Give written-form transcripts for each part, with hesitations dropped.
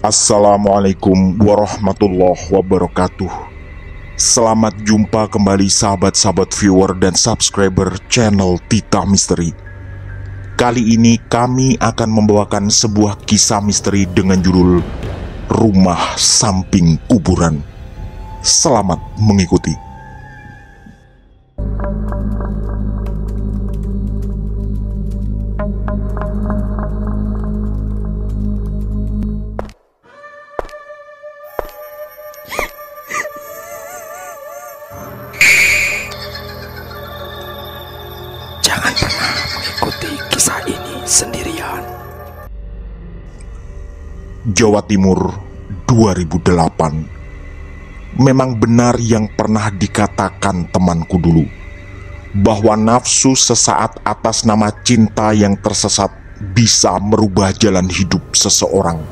Assalamualaikum warahmatullahi wabarakatuh. Selamat jumpa kembali sahabat-sahabat viewer dan subscriber channel Tita Misteri. Kali ini kami akan membawakan sebuah kisah misteri dengan judul Rumah Samping Kuburan. Selamat mengikuti. Jangan pernah mengikuti kisah ini sendirian. Jawa Timur 2008. Memang benar yang pernah dikatakan temanku dulu, bahwa nafsu sesaat atas nama cinta yang tersesat bisa merubah jalan hidup seseorang.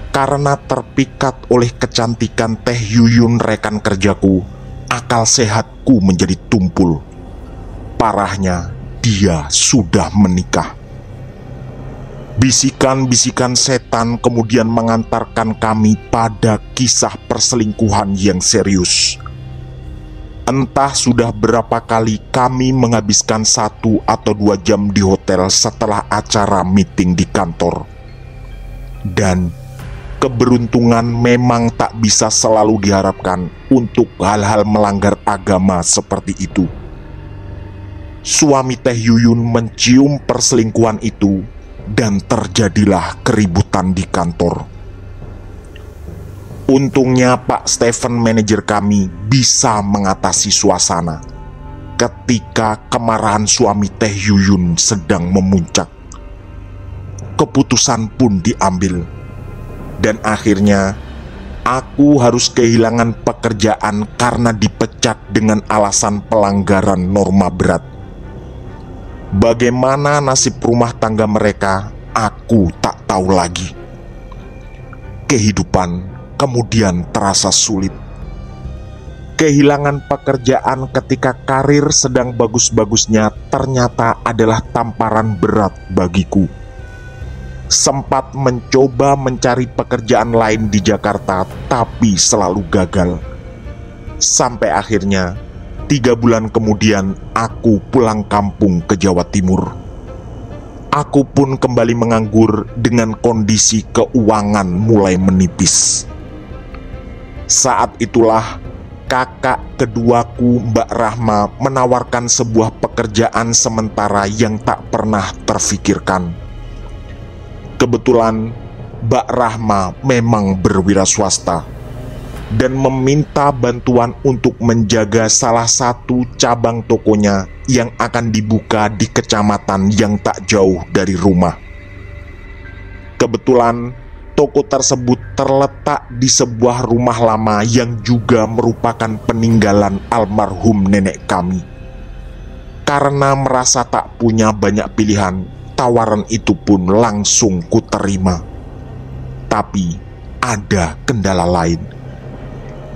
Karena terpikat oleh kecantikan Teh Yuyun rekan kerjaku, akal sehatku menjadi tumpul. Parahnya, dia sudah menikah. Bisikan-bisikan setan kemudian mengantarkan kami pada kisah perselingkuhan yang serius. Entah sudah berapa kali kami menghabiskan 1 atau 2 jam di hotel setelah acara meeting di kantor. Dan keberuntungan memang tak bisa selalu diharapkan untuk hal-hal melanggar agama seperti itu. Suami Teh Yuyun mencium perselingkuhan itu dan terjadilah keributan di kantor. Untungnya Pak Stephen, manajer kami, bisa mengatasi suasana ketika kemarahan suami Teh Yuyun sedang memuncak. Keputusan pun diambil, dan akhirnya aku harus kehilangan pekerjaan karena dipecat dengan alasan pelanggaran norma berat. Bagaimana nasib rumah tangga mereka, aku tak tahu lagi. Kehidupan kemudian terasa sulit. Kehilangan pekerjaan ketika karir sedang bagus-bagusnya ternyata adalah tamparan berat bagiku. Sempat mencoba mencari pekerjaan lain di Jakarta, tapi selalu gagal. Sampai akhirnya 3 bulan kemudian aku pulang kampung ke Jawa Timur. Aku pun kembali menganggur dengan kondisi keuangan mulai menipis. Saat itulah kakak keduaku, Mbak Rahma, menawarkan sebuah pekerjaan sementara yang tak pernah terfikirkan. Kebetulan Mbak Rahma memang berwira swasta dan meminta bantuan untuk menjaga salah satu cabang tokonya yang akan dibuka di kecamatan yang tak jauh dari rumah. Kebetulan toko tersebut terletak di sebuah rumah lama yang juga merupakan peninggalan almarhum nenek kami. Karena merasa tak punya banyak pilihan, tawaran itu pun langsung kuterima. Tapi ada kendala lain.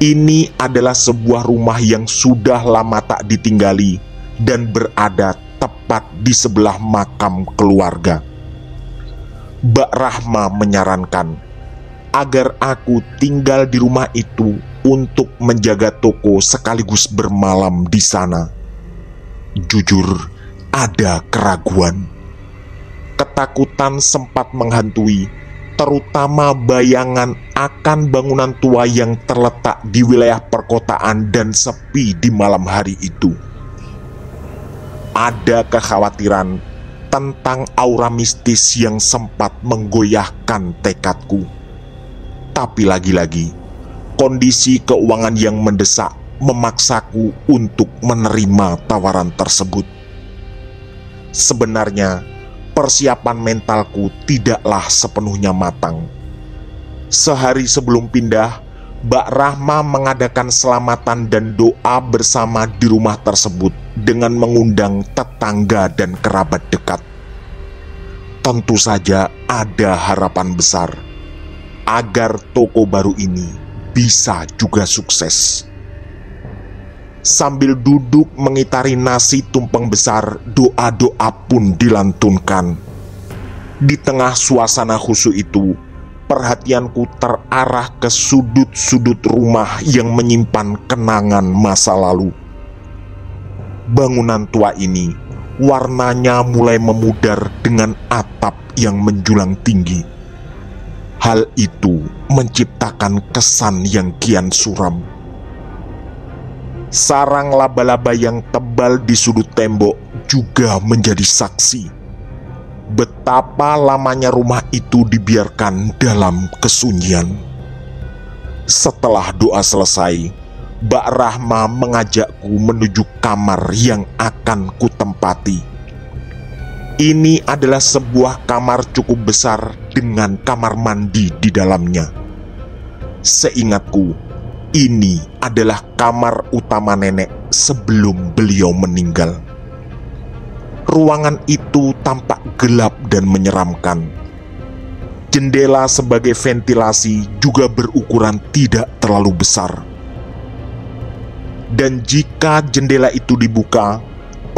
Ini adalah sebuah rumah yang sudah lama tak ditinggali dan berada tepat di sebelah makam keluarga. Mbak Rahma menyarankan agar aku tinggal di rumah itu untuk menjaga toko sekaligus bermalam di sana. Jujur, ada keraguan. Ketakutan sempat menghantui, terutama bayangan akan bangunan tua yang terletak di wilayah perkotaan dan sepi di malam hari itu. Ada kekhawatiran tentang aura mistis yang sempat menggoyahkan tekadku. Tapi lagi-lagi, kondisi keuangan yang mendesak memaksaku untuk menerima tawaran tersebut. Sebenarnya, persiapan mentalku tidaklah sepenuhnya matang. Sehari sebelum pindah, Mbak Rahma mengadakan selamatan dan doa bersama di rumah tersebut dengan mengundang tetangga dan kerabat dekat. Tentu saja ada harapan besar agar toko baru ini bisa juga sukses. Sambil duduk mengitari nasi tumpeng besar, doa-doa pun dilantunkan. Di tengah suasana khusyuk itu, perhatianku terarah ke sudut-sudut rumah yang menyimpan kenangan masa lalu. Bangunan tua ini warnanya mulai memudar dengan atap yang menjulang tinggi. Hal itu menciptakan kesan yang kian suram. Sarang laba-laba yang tebal di sudut tembok juga menjadi saksi betapa lamanya rumah itu dibiarkan dalam kesunyian. Setelah doa selesai, Mbak Rahma mengajakku menuju kamar yang akan kutempati. Ini adalah sebuah kamar cukup besar dengan kamar mandi di dalamnya. Seingatku, ini adalah kamar utama nenek sebelum beliau meninggal. Ruangan itu tampak gelap dan menyeramkan. Jendela sebagai ventilasi juga berukuran tidak terlalu besar. Dan jika jendela itu dibuka,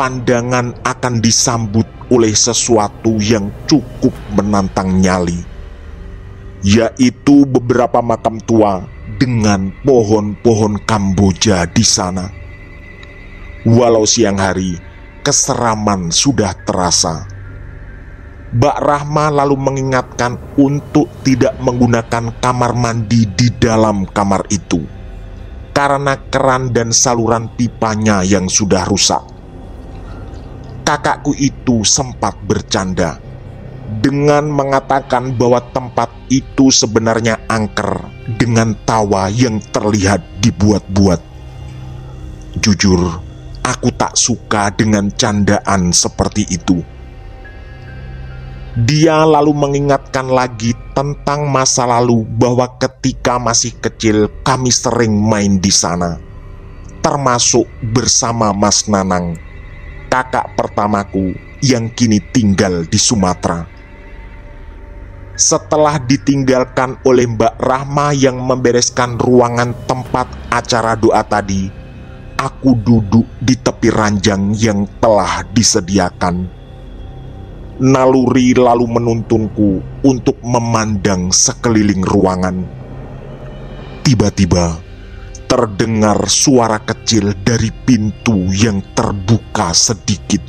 pandangan akan disambut oleh sesuatu yang cukup menantang nyali, yaitu beberapa makam tua dengan pohon-pohon Kamboja di sana. Walau siang hari, keseraman sudah terasa. Mbak Rahma lalu mengingatkan untuk tidak menggunakan kamar mandi di dalam kamar itu karena keran dan saluran pipanya yang sudah rusak. Kakakku itu sempat bercanda dengan mengatakan bahwa tempat itu sebenarnya angker dengan tawa yang terlihat dibuat-buat. Jujur, aku tak suka dengan candaan seperti itu. Dia lalu mengingatkan lagi tentang masa lalu bahwa ketika masih kecil kami sering main di sana, termasuk bersama Mas Nanang, kakak pertamaku yang kini tinggal di Sumatera. Setelah ditinggalkan oleh Mbak Rahma yang membereskan ruangan tempat acara doa tadi, aku duduk di tepi ranjang yang telah disediakan. Naluri lalu menuntunku untuk memandang sekeliling ruangan. Tiba-tiba terdengar suara kecil dari pintu yang terbuka sedikit.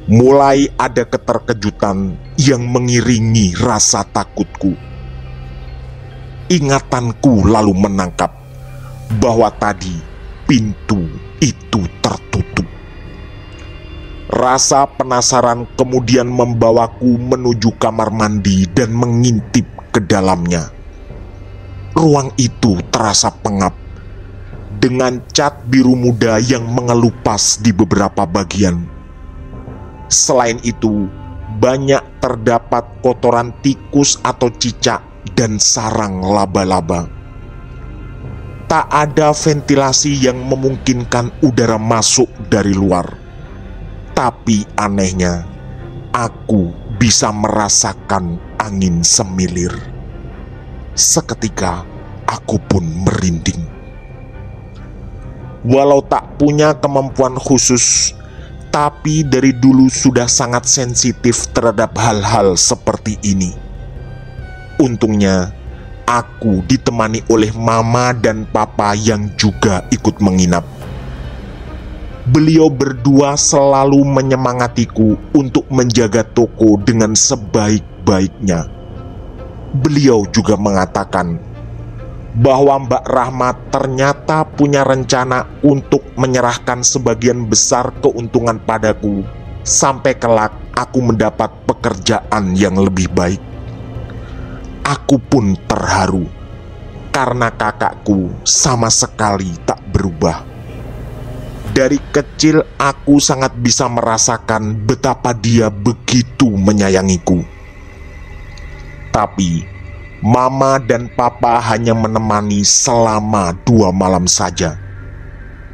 Mulai ada keterkejutan yang mengiringi rasa takutku. Ingatanku lalu menangkap bahwa tadi pintu itu tertutup. Rasa penasaran kemudian membawaku menuju kamar mandi dan mengintip ke dalamnya. Ruang itu terasa pengap dengan cat biru muda yang mengelupas di beberapa bagian. Selain itu, banyak terdapat kotoran tikus atau cicak dan sarang laba-laba. Tak ada ventilasi yang memungkinkan udara masuk dari luar. Tapi anehnya, aku bisa merasakan angin semilir. Seketika, aku pun merinding. Walau tak punya kemampuan khusus, tapi dari dulu sudah sangat sensitif terhadap hal-hal seperti ini. Untungnya, aku ditemani oleh mama dan papa yang juga ikut menginap. Beliau berdua selalu menyemangatiku untuk menjaga toko dengan sebaik-baiknya. Beliau juga mengatakan bahwa Mbak Rahma ternyata punya rencana untuk menyerahkan sebagian besar keuntungan padaku sampai kelak aku mendapat pekerjaan yang lebih baik. Aku pun terharu karena kakakku sama sekali tak berubah. Dari kecil aku sangat bisa merasakan betapa dia begitu menyayangiku. Tapi mama dan papa hanya menemani selama 2 malam saja.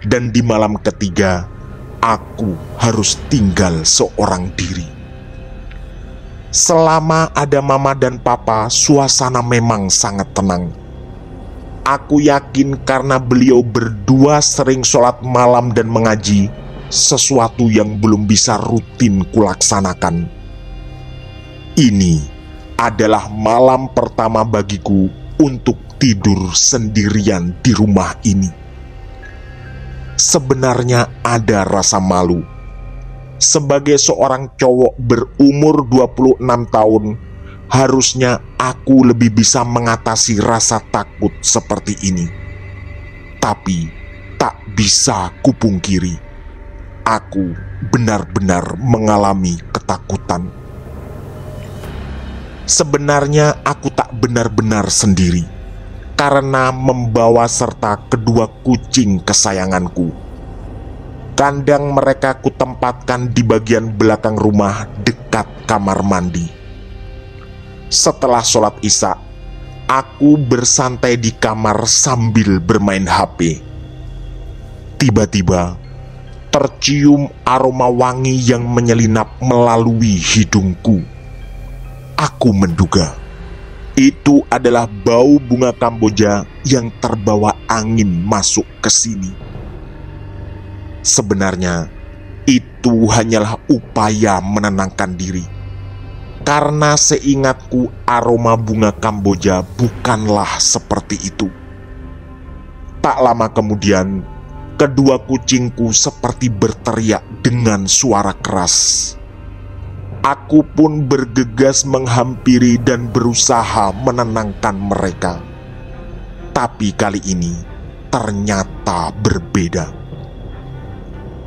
Dan di malam ketiga, aku harus tinggal seorang diri. Selama ada mama dan papa, suasana memang sangat tenang. Aku yakin karena beliau berdua sering sholat malam dan mengaji, sesuatu yang belum bisa rutin kulaksanakan. Ini adalah malam pertama bagiku untuk tidur sendirian di rumah ini. Sebenarnya ada rasa malu. Sebagai seorang cowok berumur 26 tahun, harusnya aku lebih bisa mengatasi rasa takut seperti ini. Tapi tak bisa kupungkiri, aku benar-benar mengalami ketakutan. Sebenarnya aku tak benar-benar sendiri, karena membawa serta kedua kucing kesayanganku. Kandang mereka kutempatkan di bagian belakang rumah dekat kamar mandi. Setelah sholat isya, aku bersantai di kamar sambil bermain HP. Tiba-tiba tercium aroma wangi yang menyelinap melalui hidungku. Aku menduga itu adalah bau bunga Kamboja yang terbawa angin masuk ke sini. Sebenarnya itu hanyalah upaya menenangkan diri, karena seingatku aroma bunga Kamboja bukanlah seperti itu. Tak lama kemudian, kedua kucingku seperti berteriak dengan suara keras. Aku pun bergegas menghampiri dan berusaha menenangkan mereka. Tapi kali ini ternyata berbeda.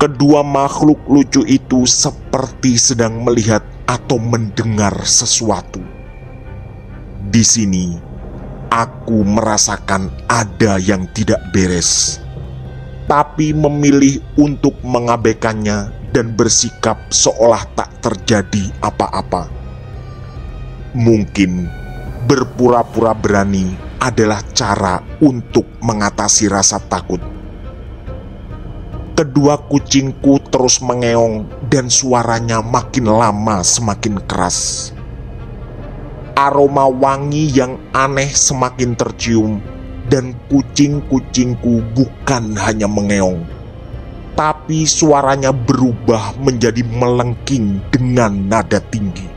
Kedua makhluk lucu itu seperti sedang melihat atau mendengar sesuatu. Di sini, aku merasakan ada yang tidak beres, tapi memilih untuk mengabaikannya dan bersikap seolah tak terjadi apa-apa. Mungkin berpura-pura berani adalah cara untuk mengatasi rasa takut. Kedua kucingku terus mengeong dan suaranya makin lama semakin keras. Aroma wangi yang aneh semakin tercium dan kucing-kucingku bukan hanya mengeong, tapi suaranya berubah menjadi melengking dengan nada tinggi.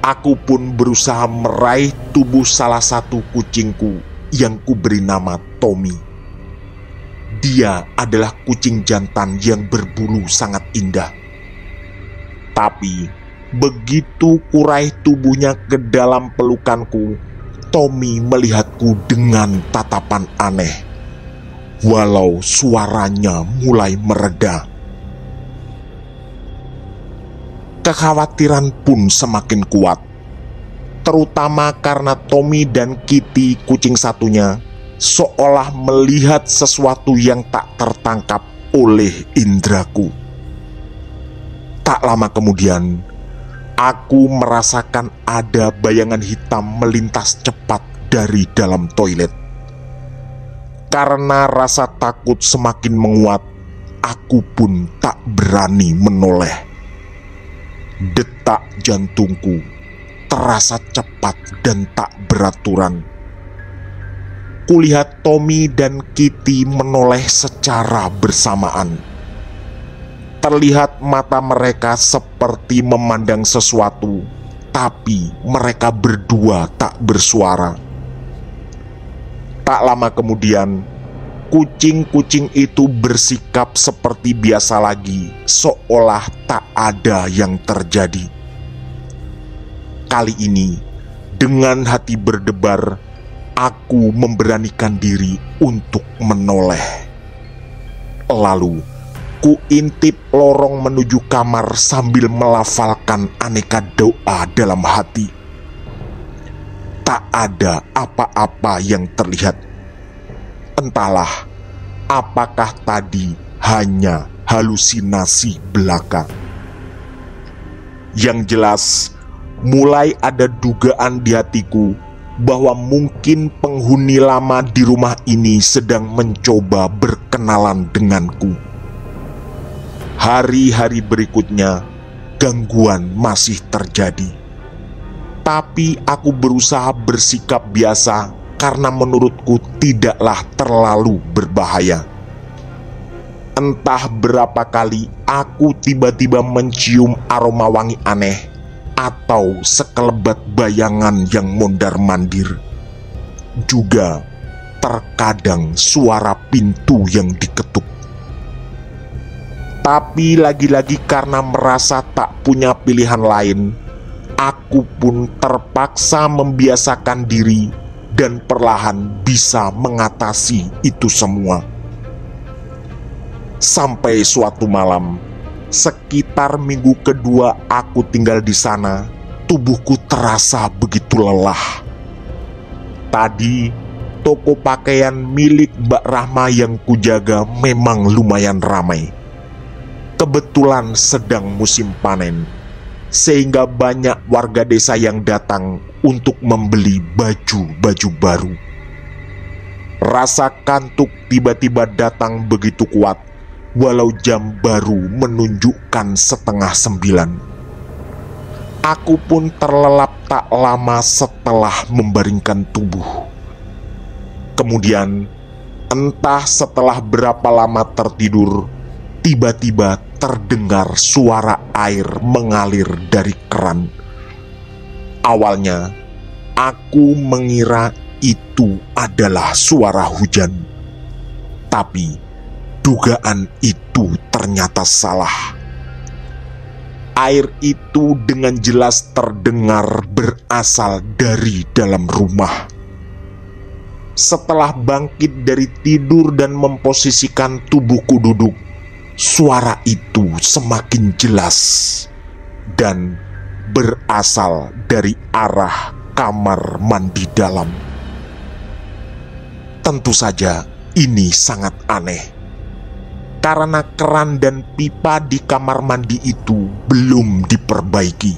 Aku pun berusaha meraih tubuh salah satu kucingku yang kuberi nama Tommy. Dia adalah kucing jantan yang berbulu sangat indah. Tapi begitu kuraih tubuhnya ke dalam pelukanku, Tommy melihatku dengan tatapan aneh, walau suaranya mulai mereda. Kekhawatiran pun semakin kuat, terutama karena Tommy dan Kitty, kucing satunya, seolah melihat sesuatu yang tak tertangkap oleh indraku. Tak lama kemudian, aku merasakan ada bayangan hitam melintas cepat dari dalam toilet. Karena rasa takut semakin menguat, aku pun tak berani menoleh. Detak jantungku terasa cepat dan tak beraturan. Kulihat Tommy dan Kitty menoleh secara bersamaan. Terlihat mata mereka seperti memandang sesuatu, tapi mereka berdua tak bersuara. Tak lama kemudian, kucing-kucing itu bersikap seperti biasa lagi, seolah tak ada yang terjadi. Kali ini, dengan hati berdebar, aku memberanikan diri untuk menoleh. Lalu, kuintip lorong menuju kamar sambil melafalkan aneka doa dalam hati. Tak ada apa-apa yang terlihat. Entahlah, apakah tadi hanya halusinasi belaka. Yang jelas, mulai ada dugaan di hatiku bahwa mungkin penghuni lama di rumah ini sedang mencoba berkenalan denganku. Hari-hari berikutnya, gangguan masih terjadi. Tapi aku berusaha bersikap biasa karena menurutku tidaklah terlalu berbahaya. Entah berapa kali aku tiba-tiba mencium aroma wangi aneh atau sekelebat bayangan yang mondar-mandir. Juga terkadang suara pintu yang diketuk. Tapi lagi-lagi karena merasa tak punya pilihan lain, aku pun terpaksa membiasakan diri dan perlahan bisa mengatasi itu semua. Sampai suatu malam, sekitar minggu kedua aku tinggal di sana, tubuhku terasa begitu lelah. Tadi, toko pakaian milik Mbak Rahma yang kujaga memang lumayan ramai. Kebetulan sedang musim panen, sehingga banyak warga desa yang datang untuk membeli baju-baju baru. Rasa kantuk tiba-tiba datang begitu kuat, walau jam baru menunjukkan 8:30. Aku pun terlelap tak lama setelah membaringkan tubuh. Kemudian, entah setelah berapa lama tertidur, tiba-tiba terdengar suara air mengalir dari keran. Awalnya, aku mengira itu adalah suara hujan. Tapi, dugaan itu ternyata salah. Air itu dengan jelas terdengar berasal dari dalam rumah. Setelah bangkit dari tidur dan memposisikan tubuhku duduk, suara itu semakin jelas dan berasal dari arah kamar mandi dalam. Tentu saja ini sangat aneh, karena keran dan pipa di kamar mandi itu belum diperbaiki,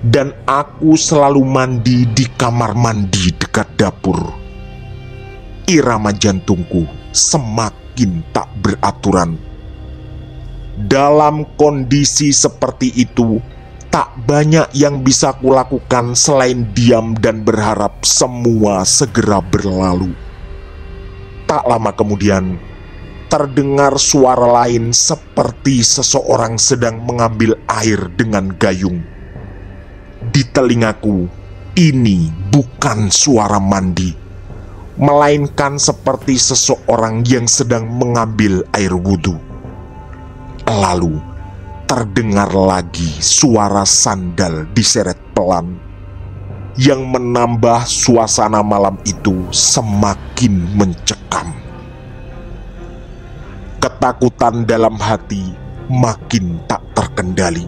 dan aku selalu mandi di kamar mandi dekat dapur. Irama jantungku semakin tak beraturan. Dalam kondisi seperti itu, tak banyak yang bisa kulakukan selain diam dan berharap semua segera berlalu. Tak lama kemudian, terdengar suara lain seperti seseorang sedang mengambil air dengan gayung. Di telingaku, ini bukan suara mandi, melainkan seperti seseorang yang sedang mengambil air wudhu. Lalu terdengar lagi suara sandal diseret pelan, yang menambah suasana malam itu semakin mencekam. Ketakutan dalam hati makin tak terkendali.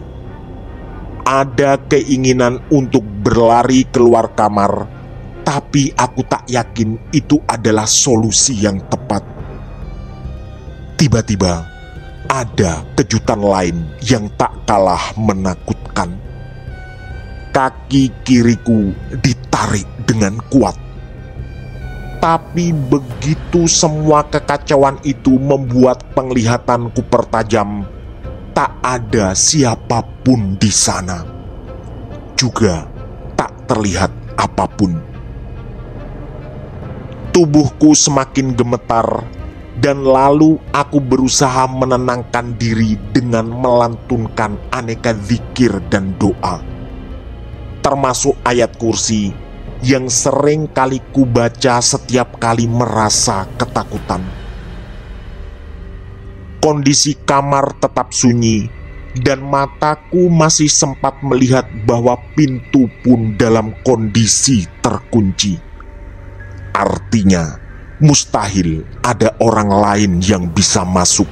Ada keinginan untuk berlari keluar kamar, tapi aku tak yakin itu adalah solusi yang tepat. Tiba-tiba ada kejutan lain yang tak kalah menakutkan. Kaki kiriku ditarik dengan kuat. Tapi begitu semua kekacauan itu membuat penglihatanku pertajam, tak ada siapapun di sana. Juga tak terlihat apapun. Tubuhku semakin gemetar, dan lalu aku berusaha menenangkan diri dengan melantunkan aneka zikir dan doa, termasuk ayat kursi yang sering kali kubaca setiap kali merasa ketakutan. Kondisi kamar tetap sunyi, dan mataku masih sempat melihat bahwa pintu pun dalam kondisi terkunci. Artinya, mustahil ada orang lain yang bisa masuk.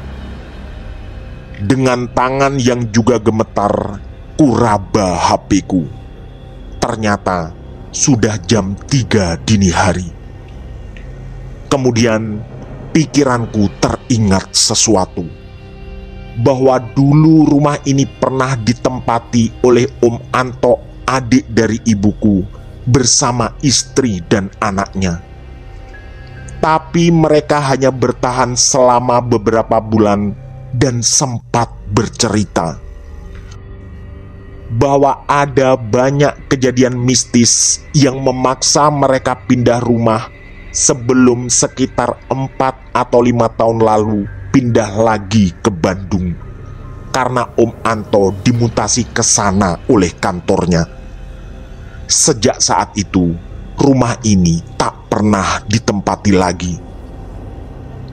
Dengan tangan yang juga gemetar, kuraba HP-ku. Ternyata sudah jam 3 dini hari. Kemudian pikiranku teringat sesuatu, bahwa dulu rumah ini pernah ditempati oleh Om Anto, adik dari ibuku, bersama istri dan anaknya. Tapi mereka hanya bertahan selama beberapa bulan dan sempat bercerita bahwa ada banyak kejadian mistis yang memaksa mereka pindah rumah sebelum sekitar 4 atau 5 tahun lalu pindah lagi ke Bandung. karena Om Anto dimutasi ke sana oleh kantornya. Sejak saat itu, rumah ini tak pernah ditempati lagi.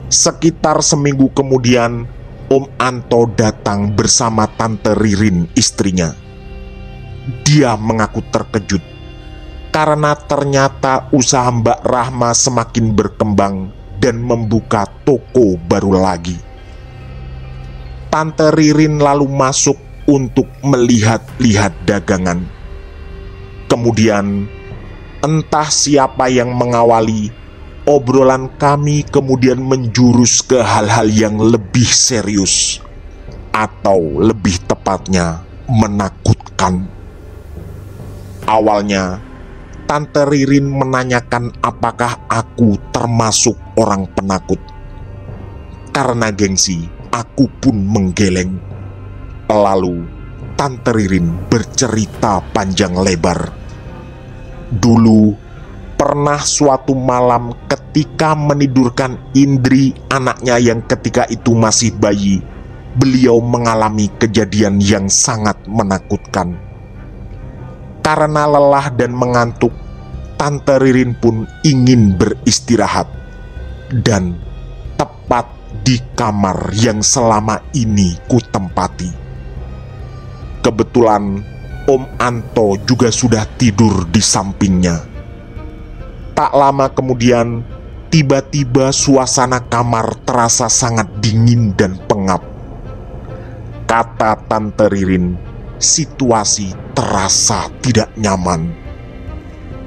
Sekitar seminggu kemudian, Om Anto datang bersama Tante Ririn, istrinya. Dia mengaku terkejut karena ternyata usaha Mbak Rahma semakin berkembang dan membuka toko baru lagi. Tante Ririn lalu masuk untuk melihat-lihat dagangan. Kemudian, entah siapa yang mengawali, obrolan kami kemudian menjurus ke hal-hal yang lebih serius, atau lebih tepatnya menakutkan. Awalnya, Tante Ririn menanyakan apakah aku termasuk orang penakut. Karena gengsi, aku pun menggeleng. Lalu, Tante Ririn bercerita panjang lebar. Dulu, pernah suatu malam ketika menidurkan Indri, anaknya yang ketika itu masih bayi, beliau mengalami kejadian yang sangat menakutkan. Karena lelah dan mengantuk, Tante Ririn pun ingin beristirahat. Dan tepat di kamar yang selama ini kutempati. Kebetulan Om Anto juga sudah tidur di sampingnya. Tak lama kemudian, tiba-tiba suasana kamar terasa sangat dingin dan pengap. Kata Tante Ririn, situasi terasa tidak nyaman.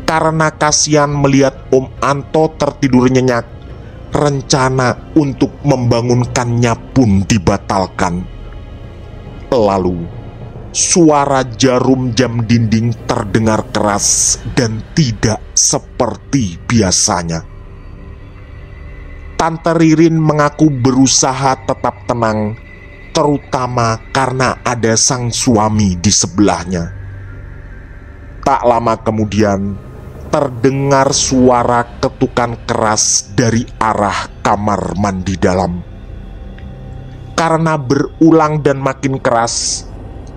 Karena kasihan melihat Om Anto tertidur nyenyak, rencana untuk membangunkannya pun dibatalkan. Lalu, suara jarum jam dinding terdengar keras dan tidak seperti biasanya. Tante Ririn mengaku berusaha tetap tenang, terutama karena ada sang suami di sebelahnya. Tak lama kemudian, terdengar suara ketukan keras dari arah kamar mandi dalam. Karena berulang dan makin keras,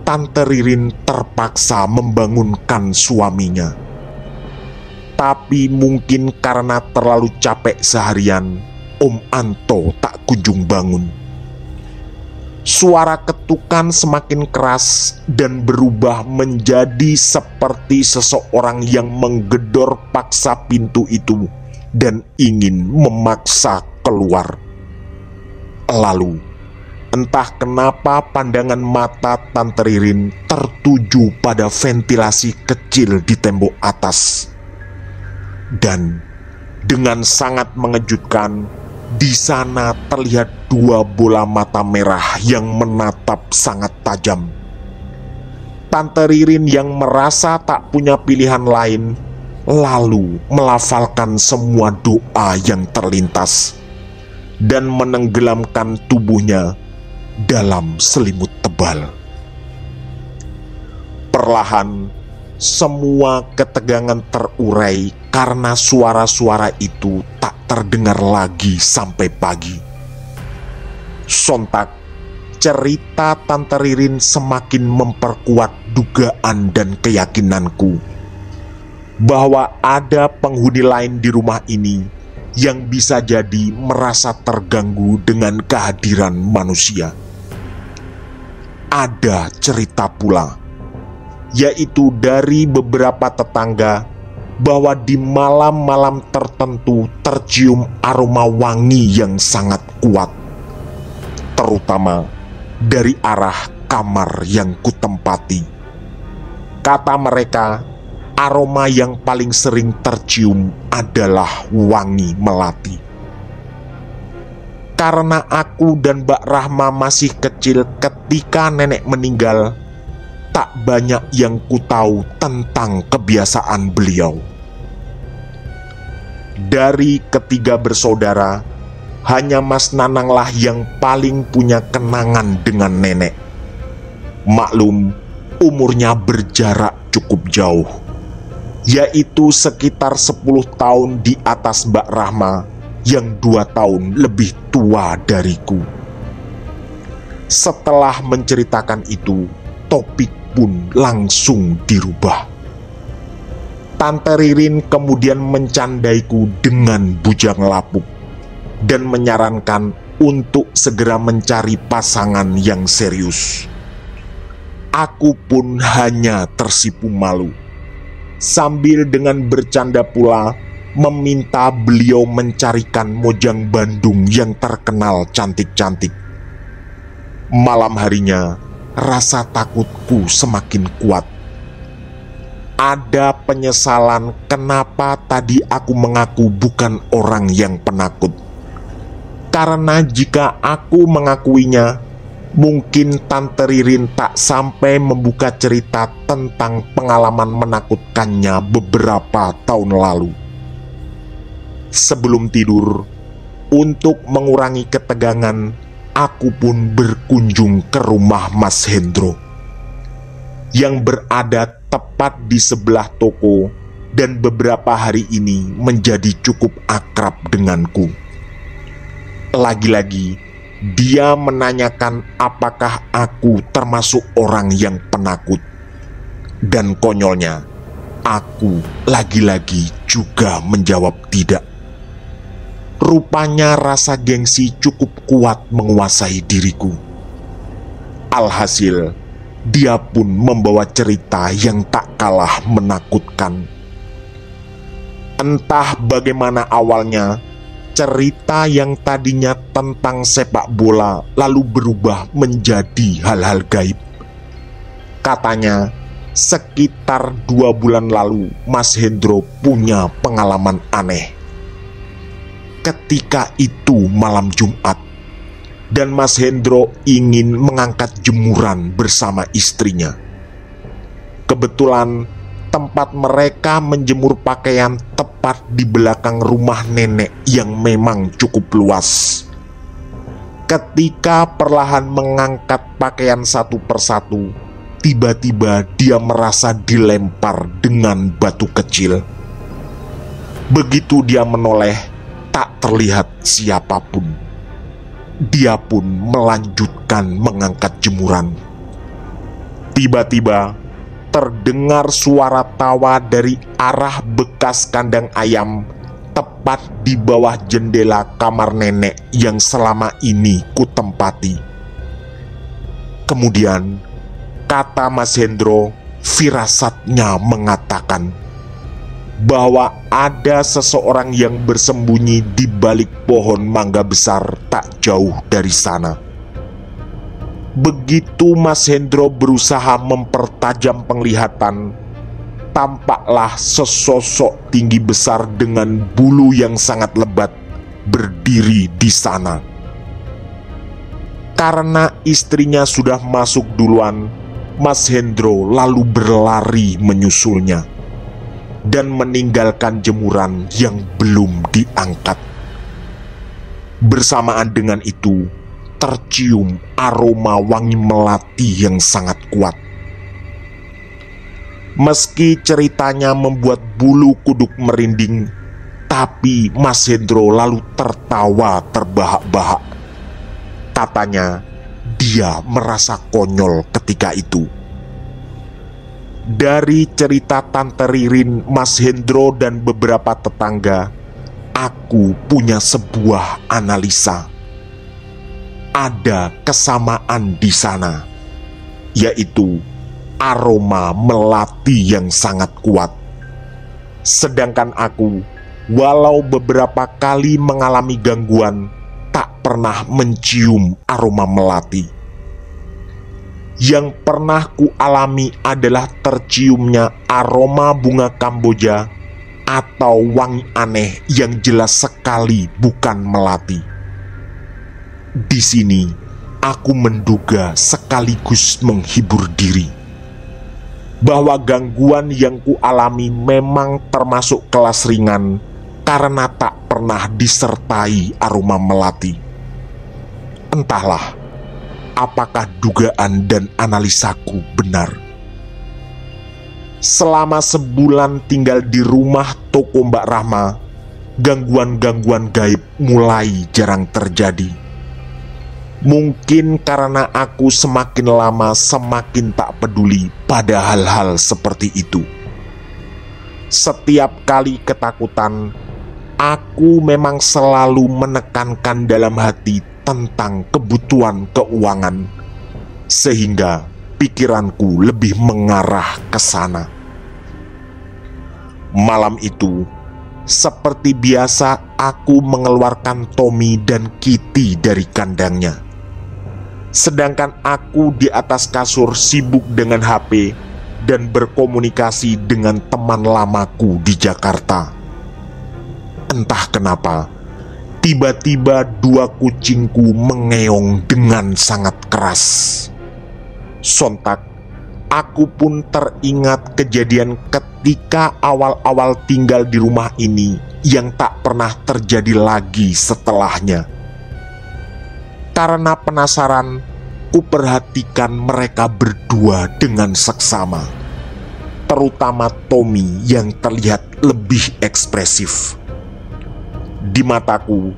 Tante Ririn terpaksa membangunkan suaminya. Tapi mungkin karena terlalu capek seharian, Om Anto tak kunjung bangun. Suara ketukan semakin keras dan berubah menjadi seperti seseorang yang menggedor paksa pintu itu dan ingin memaksa keluar. Lalu, entah kenapa pandangan mata Tante Ririn tertuju pada ventilasi kecil di tembok atas. Dan dengan sangat mengejutkan, di sana terlihat dua bola mata merah yang menatap sangat tajam. Tante Ririn yang merasa tak punya pilihan lain, lalu melafalkan semua doa yang terlintas dan menenggelamkan tubuhnya dalam selimut tebal. Perlahan, semua ketegangan terurai karena suara-suara itu tak terdengar lagi sampai pagi. Sontak, cerita Tante Ririn semakin memperkuat dugaan dan keyakinanku bahwa ada penghuni lain di rumah ini yang bisa jadi merasa terganggu dengan kehadiran manusia. Ada cerita pula, yaitu dari beberapa tetangga, bahwa di malam-malam tertentu tercium aroma wangi yang sangat kuat, terutama dari arah kamar yang kutempati. Kata mereka, aroma yang paling sering tercium adalah wangi melati. Karena aku dan Mbak Rahma masih kecil ketika nenek meninggal, tak banyak yang kutahu tentang kebiasaan beliau. Dari ketiga bersaudara, hanya Mas Nananglah yang paling punya kenangan dengan nenek. Maklum, umurnya berjarak cukup jauh, yaitu sekitar 10 tahun di atas Mbak Rahma yang 2 tahun lebih tua dariku. Setelah menceritakan itu, topik pun langsung dirubah. Tante Ririn kemudian mencandaiku dengan bujang lapuk dan menyarankan untuk segera mencari pasangan yang serius. Aku pun hanya tersipu malu, sambil dengan bercanda pula meminta beliau mencarikan mojang Bandung yang terkenal cantik-cantik. Malam harinya, rasa takutku semakin kuat. Ada penyesalan kenapa tadi aku mengaku bukan orang yang penakut. Karena jika aku mengakuinya, mungkin Tante Ririn tak sampai membuka cerita tentang pengalaman menakutkannya beberapa tahun lalu. Sebelum tidur, untuk mengurangi ketegangan, aku pun berkunjung ke rumah Mas Hendro yang berada tepat di sebelah toko dan beberapa hari ini menjadi cukup akrab denganku. Lagi-lagi, dia menanyakan apakah aku termasuk orang yang penakut. Dan konyolnya, aku lagi-lagi juga menjawab tidak. Rupanya rasa gengsi cukup kuat menguasai diriku. Alhasil, dia pun membawa cerita yang tak kalah menakutkan. Entah bagaimana awalnya, cerita yang tadinya tentang sepak bola lalu berubah menjadi hal-hal gaib. Katanya, sekitar 2 bulan lalu Mas Hendro punya pengalaman aneh. Ketika itu malam Jumat, dan Mas Hendro ingin mengangkat jemuran bersama istrinya. Kebetulan tempat mereka menjemur pakaian tepat di belakang rumah nenek yang memang cukup luas. Ketika perlahan mengangkat pakaian satu persatu, tiba-tiba dia merasa dilempar dengan batu kecil. Begitu dia menoleh, tak terlihat siapapun. Dia pun melanjutkan mengangkat jemuran. Tiba-tiba terdengar suara tawa dari arah bekas kandang ayam tepat di bawah jendela kamar nenek yang selama ini kutempati. Kemudian, kata Mas Hendro, firasatnya mengatakan bahwa ada seseorang yang bersembunyi di balik pohon mangga besar tak jauh dari sana. Begitu Mas Hendro berusaha mempertajam penglihatan, tampaklah sesosok tinggi besar dengan bulu yang sangat lebat berdiri di sana. Karena istrinya sudah masuk duluan, Mas Hendro lalu berlari menyusulnya dan meninggalkan jemuran yang belum diangkat. Bersamaan dengan itu, tercium aroma wangi melati yang sangat kuat. Meski ceritanya membuat bulu kuduk merinding, tapi Mas Hendro lalu tertawa terbahak-bahak. Katanya, dia merasa konyol ketika itu. Dari cerita Tante Ririn, Mas Hendro, dan beberapa tetangga, aku punya sebuah analisa. Ada kesamaan di sana, yaitu aroma melati yang sangat kuat. Sedangkan aku, walau beberapa kali mengalami gangguan, tak pernah mencium aroma melati. Yang pernah kualami adalah terciumnya aroma bunga Kamboja atau wangi aneh yang jelas sekali bukan melati. Di sini aku menduga sekaligus menghibur diri bahwa gangguan yang kualami memang termasuk kelas ringan karena tak pernah disertai aroma melati. Entahlah apakah dugaan dan analisaku benar. Selama sebulan tinggal di rumah toko Mbak Rahma, gangguan-gangguan gaib mulai jarang terjadi. Mungkin karena aku semakin lama semakin tak peduli pada hal-hal seperti itu. Setiap kali ketakutan, aku memang selalu menekankan dalam hati tentang kebutuhan keuangan, sehingga pikiranku lebih mengarah ke sana. Malam itu, seperti biasa, aku mengeluarkan Tommy dan Kitty dari kandangnya. Sedangkan aku di atas kasur sibuk dengan HP dan berkomunikasi dengan teman lamaku di Jakarta. Entah kenapa, tiba-tiba dua kucingku mengeong dengan sangat keras. Sontak, aku pun teringat kejadian ketika awal-awal tinggal di rumah ini yang tak pernah terjadi lagi setelahnya. Karena penasaran, kuperhatikan mereka berdua dengan seksama. Terutama Tommy yang terlihat lebih ekspresif. Di mataku,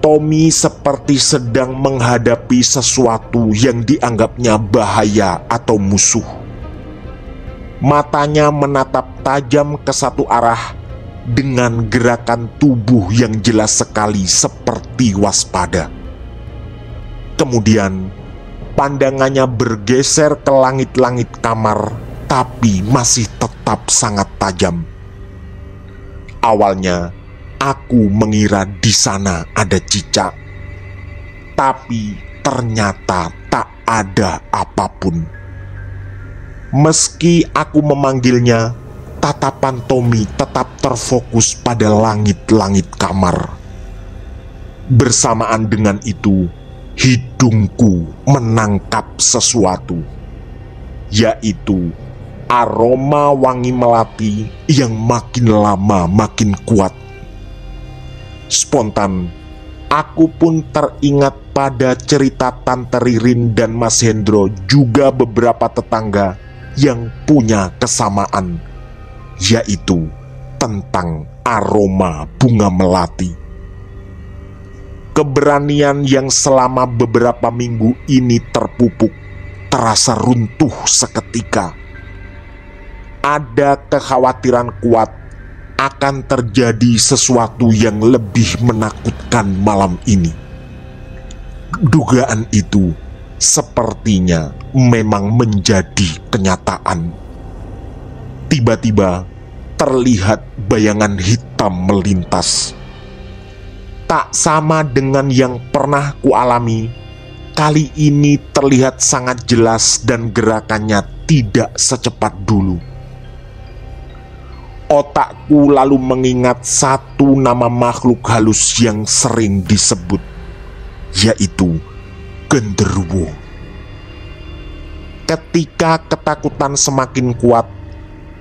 Tommy seperti sedang menghadapi sesuatu yang dianggapnya bahaya atau musuh. Matanya menatap tajam ke satu arah dengan gerakan tubuh yang jelas sekali seperti waspada. Kemudian pandangannya bergeser ke langit-langit kamar, tapi masih tetap sangat tajam. Awalnya aku mengira di sana ada cicak, tapi ternyata tak ada apapun. Meski aku memanggilnya, tatapan Tommy tetap terfokus pada langit-langit kamar. Bersamaan dengan itu, hidungku menangkap sesuatu, yaitu aroma wangi melati yang makin lama makin kuat. Spontan, aku pun teringat pada cerita Tante Ririn dan Mas Hendro, juga beberapa tetangga yang punya kesamaan, yaitu tentang aroma bunga melati. Keberanian yang selama beberapa minggu ini terpupuk terasa runtuh seketika. Ada kekhawatiran kuat akan terjadi sesuatu yang lebih menakutkan malam ini. Dugaan itu sepertinya memang menjadi kenyataan. Tiba-tiba terlihat bayangan hitam melintas. Tak sama dengan yang pernah kualami, kali ini terlihat sangat jelas dan gerakannya tidak secepat dulu. Otakku lalu mengingat satu nama makhluk halus yang sering disebut, yaitu genderuwo. Ketika ketakutan semakin kuat,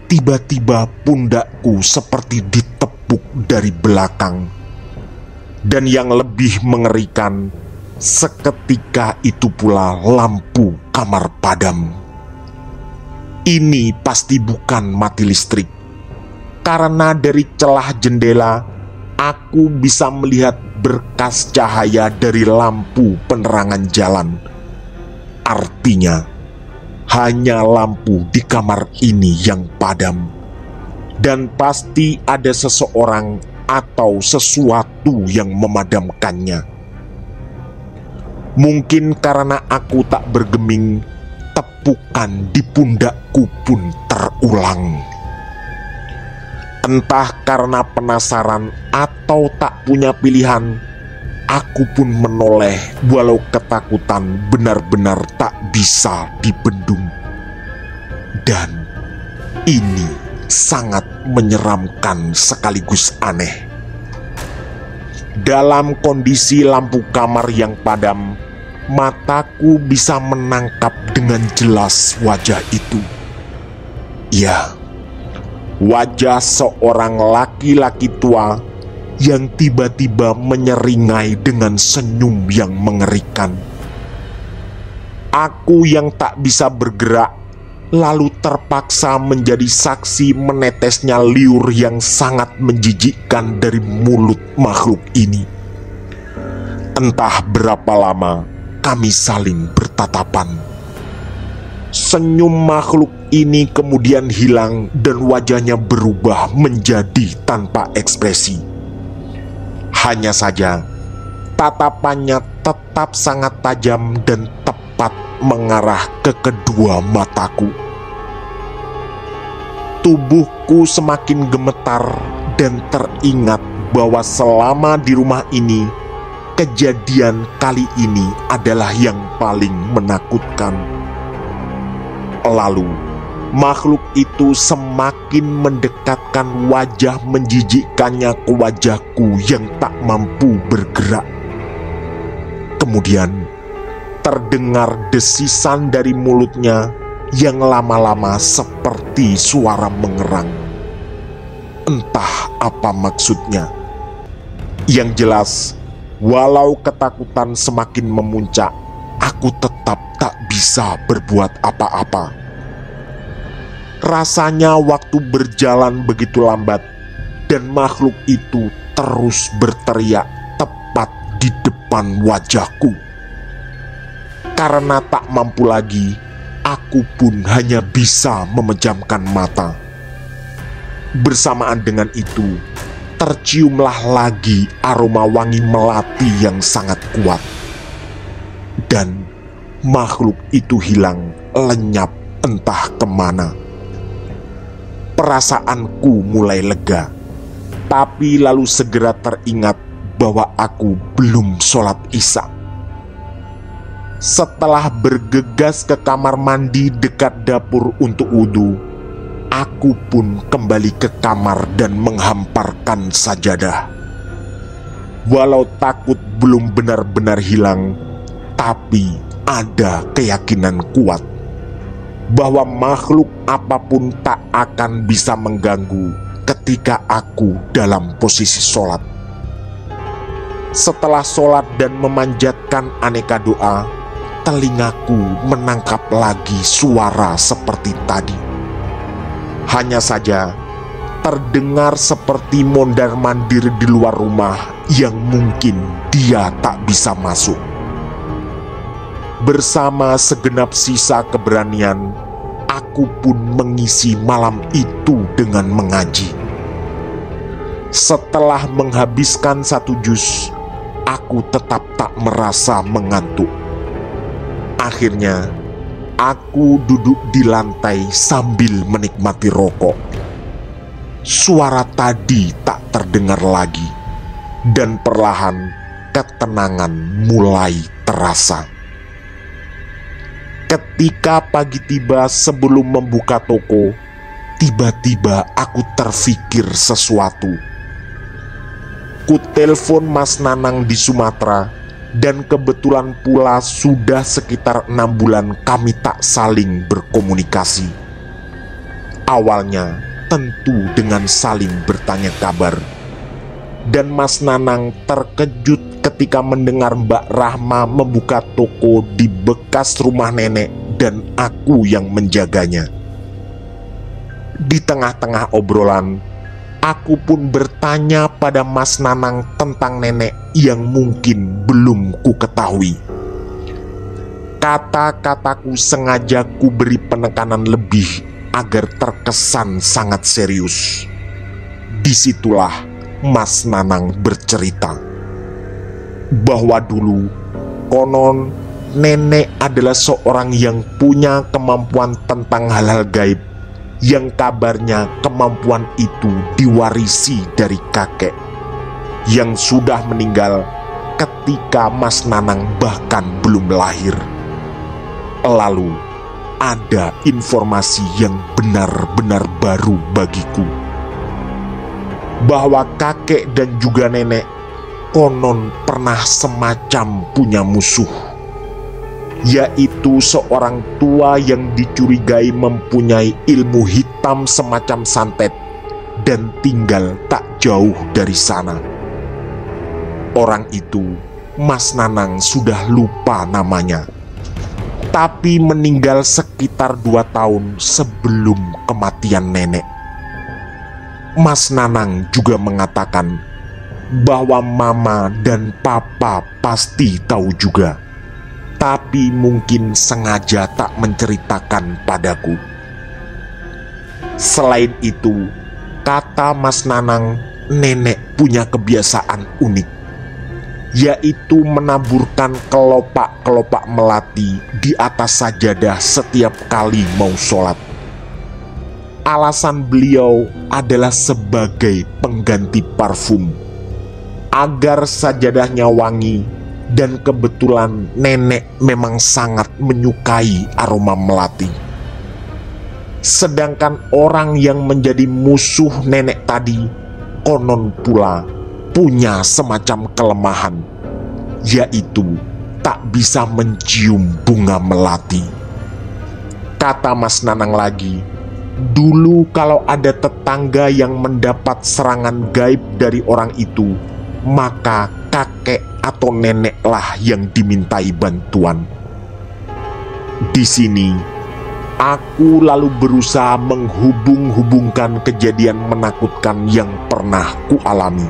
tiba-tiba pundakku seperti ditepuk dari belakang. Dan yang lebih mengerikan, seketika itu pula lampu kamar padam. Ini pasti bukan mati listrik, karena dari celah jendela aku bisa melihat berkas cahaya dari lampu penerangan jalan. Artinya, hanya lampu di kamar ini yang padam, dan pasti ada seseorang atau sesuatu yang memadamkannya. Mungkin karena aku tak bergeming, tepukan di pundakku pun terulang. Entah karena penasaran atau tak punya pilihan, aku pun menoleh walau ketakutan benar-benar tak bisa dibendung. Dan ini sangat menyeramkan sekaligus aneh. Dalam kondisi lampu kamar yang padam, mataku bisa menangkap dengan jelas wajah itu. Ya, wajah seorang laki-laki tua yang tiba-tiba menyeringai dengan senyum yang mengerikan. Aku yang tak bisa bergerak lalu terpaksa menjadi saksi menetesnya liur yang sangat menjijikkan dari mulut makhluk ini. Entah berapa lama kami saling bertatapan. Senyum makhluk ini kemudian hilang dan wajahnya berubah menjadi tanpa ekspresi. Hanya saja, tatapannya tetap sangat tajam dan tepat mengarah ke kedua mataku. Tubuhku semakin gemetar dan teringat bahwa selama di rumah ini, kejadian kali ini adalah yang paling menakutkan. Lalu, makhluk itu semakin mendekatkan wajah menjijikkannya ke wajahku yang tak mampu bergerak. Kemudian, terdengar desisan dari mulutnya yang lama-lama seperti suara mengerang. Entah apa maksudnya. Yang jelas, walau ketakutan semakin memuncak, aku tetap tak bisa berbuat apa-apa. Rasanya waktu berjalan begitu lambat dan makhluk itu terus berteriak tepat di depan wajahku. Karena tak mampu lagi, aku pun hanya bisa memejamkan mata. Bersamaan dengan itu, terciumlah lagi aroma wangi melati yang sangat kuat. Dan makhluk itu hilang lenyap entah kemana. Perasaanku mulai lega, tapi lalu segera teringat bahwa aku belum sholat Isya. Setelah bergegas ke kamar mandi dekat dapur untuk wudhu, aku pun kembali ke kamar dan menghamparkan sajadah. Walau takut belum benar-benar hilang, tapi ada keyakinan kuat bahwa makhluk apapun tak akan bisa mengganggu ketika aku dalam posisi sholat. Setelah sholat dan memanjatkan aneka doa, telingaku menangkap lagi suara seperti tadi. Hanya saja terdengar seperti mondar-mandir di luar rumah yang mungkin dia tak bisa masuk. Bersama segenap sisa keberanian, aku pun mengisi malam itu dengan mengaji. Setelah menghabiskan 1 juz, aku tetap tak merasa mengantuk. Akhirnya, aku duduk di lantai sambil menikmati rokok. Suara tadi tak terdengar lagi, dan perlahan ketenangan mulai terasa. Ketika pagi tiba sebelum membuka toko, tiba-tiba aku terfikir sesuatu. Kutelepon Mas Nanang di Sumatera, dan kebetulan pula sudah sekitar 6 bulan kami tak saling berkomunikasi. Awalnya tentu dengan saling bertanya kabar, dan Mas Nanang terkejut ketika mendengar Mbak Rahma membuka toko di bekas rumah nenek dan aku yang menjaganya. Di tengah-tengah obrolan, aku pun bertanya pada Mas Nanang tentang nenek yang mungkin belum ku ketahui. Kata-kataku sengaja ku beri penekanan lebih agar terkesan sangat serius. Disitulah Mas Nanang bercerita bahwa dulu konon nenek adalah seorang yang punya kemampuan tentang hal-hal gaib, yang kabarnya kemampuan itu diwarisi dari kakek yang sudah meninggal ketika Mas Nanang bahkan belum lahir. Lalu ada informasi yang benar-benar baru bagiku, bahwa kakek dan juga nenek konon pernah semacam punya musuh, yaitu seorang tua yang dicurigai mempunyai ilmu hitam semacam santet dan tinggal tak jauh dari sana. Orang itu Mas Nanang sudah lupa namanya, tapi meninggal sekitar 2 tahun sebelum kematian nenek. Mas Nanang juga mengatakan bahwa mama dan papa pasti tahu juga, tapi mungkin sengaja tak menceritakan padaku. Selain itu, kata Mas Nanang, nenek punya kebiasaan unik, yaitu menaburkan kelopak-kelopak melati di atas sajadah setiap kali mau sholat. Alasan beliau adalah sebagai pengganti parfum, agar sajadahnya wangi, dan kebetulan nenek memang sangat menyukai aroma melati. Sedangkan orang yang menjadi musuh nenek tadi konon pula punya semacam kelemahan, yaitu tak bisa mencium bunga melati. Kata Mas Nanang lagi, dulu kalau ada tetangga yang mendapat serangan gaib dari orang itu, maka kakek atau neneklah yang dimintai bantuan. Di sini, aku lalu berusaha menghubung-hubungkan kejadian menakutkan yang pernah kualami,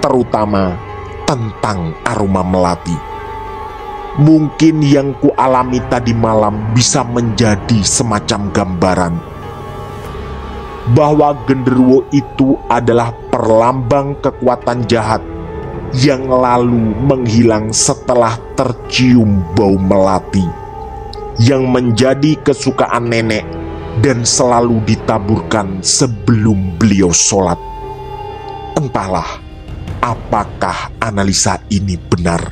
terutama tentang aroma melati. Mungkin yang kualami tadi malam bisa menjadi semacam gambaran bahwa genderuwo itu adalah perlambang kekuatan jahat yang lalu menghilang setelah tercium bau melati yang menjadi kesukaan nenek dan selalu ditaburkan sebelum beliau sholat. Entahlah apakah analisa ini benar.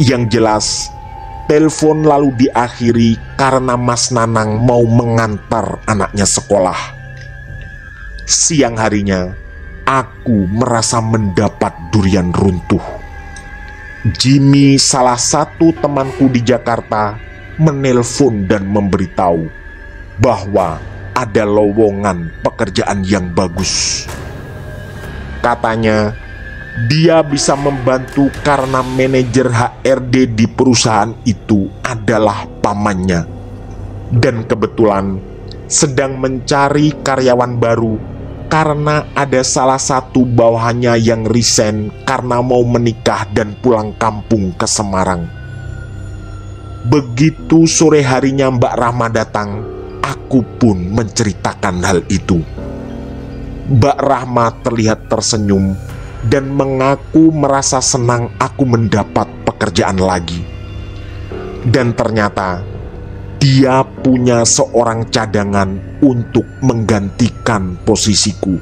Yang jelas, telepon lalu diakhiri karena Mas Nanang mau mengantar anaknya sekolah. Siang harinya, aku merasa mendapat durian runtuh. Jimmy, salah satu temanku di Jakarta, menelpon dan memberitahu bahwa ada lowongan pekerjaan yang bagus. Katanya, dia bisa membantu karena manajer HRD di perusahaan itu adalah pamannya, dan kebetulan sedang mencari karyawan baru karena ada salah satu bawahannya yang resign karena mau menikah dan pulang kampung ke Semarang. Begitu sore harinya Mbak Rahma datang, aku pun menceritakan hal itu. Mbak Rahma terlihat tersenyum dan mengaku merasa senang aku mendapat pekerjaan lagi. Dan ternyata dia punya seorang cadangan untuk menggantikan posisiku,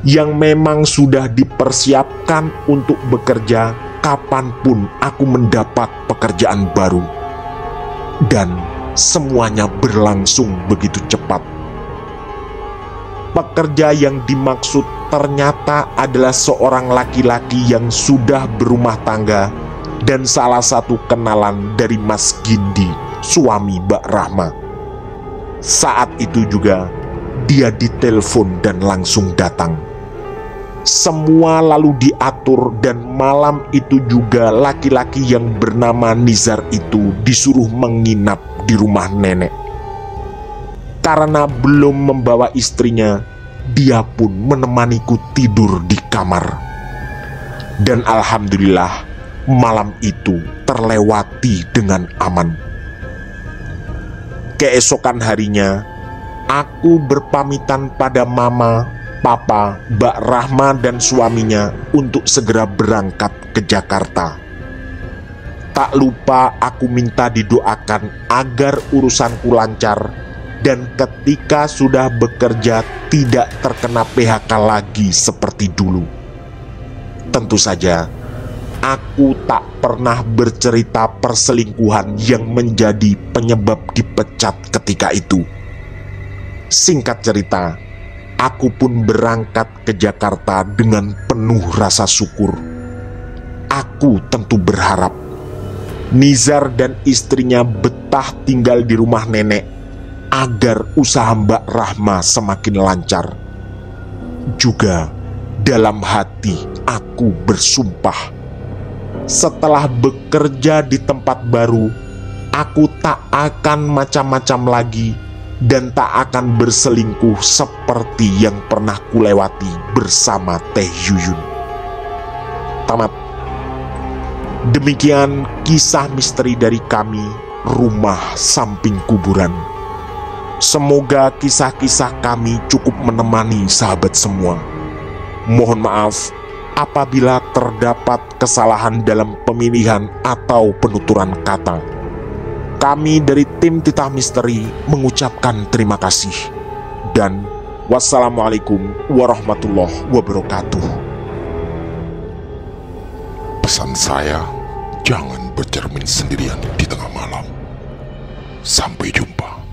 yang memang sudah dipersiapkan untuk bekerja kapanpun aku mendapat pekerjaan baru. Dan semuanya berlangsung begitu cepat. Pekerja yang dimaksud ternyata adalah seorang laki-laki yang sudah berumah tangga dan salah satu kenalan dari Mas Gindi, suami Mbak Rahma. Saat itu juga dia ditelepon dan langsung datang. Semua lalu diatur dan malam itu juga laki-laki yang bernama Nizar itu disuruh menginap di rumah nenek. Karena belum membawa istrinya, dia pun menemaniku tidur di kamar. Dan alhamdulillah malam itu terlewati dengan aman. Keesokan harinya, aku berpamitan pada mama, papa, Mbak Rahma dan suaminya untuk segera berangkat ke Jakarta. Tak lupa aku minta didoakan agar urusanku lancar dan ketika sudah bekerja tidak terkena PHK lagi seperti dulu. Tentu saja, aku tak pernah bercerita perselingkuhan yang menjadi penyebab dipecat ketika itu. Singkat cerita, aku pun berangkat ke Jakarta dengan penuh rasa syukur. Aku tentu berharap Nizar dan istrinya betah tinggal di rumah nenek agar usaha Mbak Rahma semakin lancar. Juga dalam hati aku bersumpah, setelah bekerja di tempat baru, aku tak akan macam-macam lagi dan tak akan berselingkuh seperti yang pernah kulewati bersama Teh Yuyun. Tamat. Demikian kisah misteri dari kami, Rumah Samping Kuburan. Semoga kisah-kisah kami cukup menemani sahabat semua. Mohon maaf apabila terdapat kesalahan dalam pemilihan atau penuturan kata. Kami dari tim Titah Misteri mengucapkan terima kasih. Dan wassalamualaikum warahmatullahi wabarakatuh. Pesan saya, jangan bercermin sendirian di tengah malam. Sampai jumpa.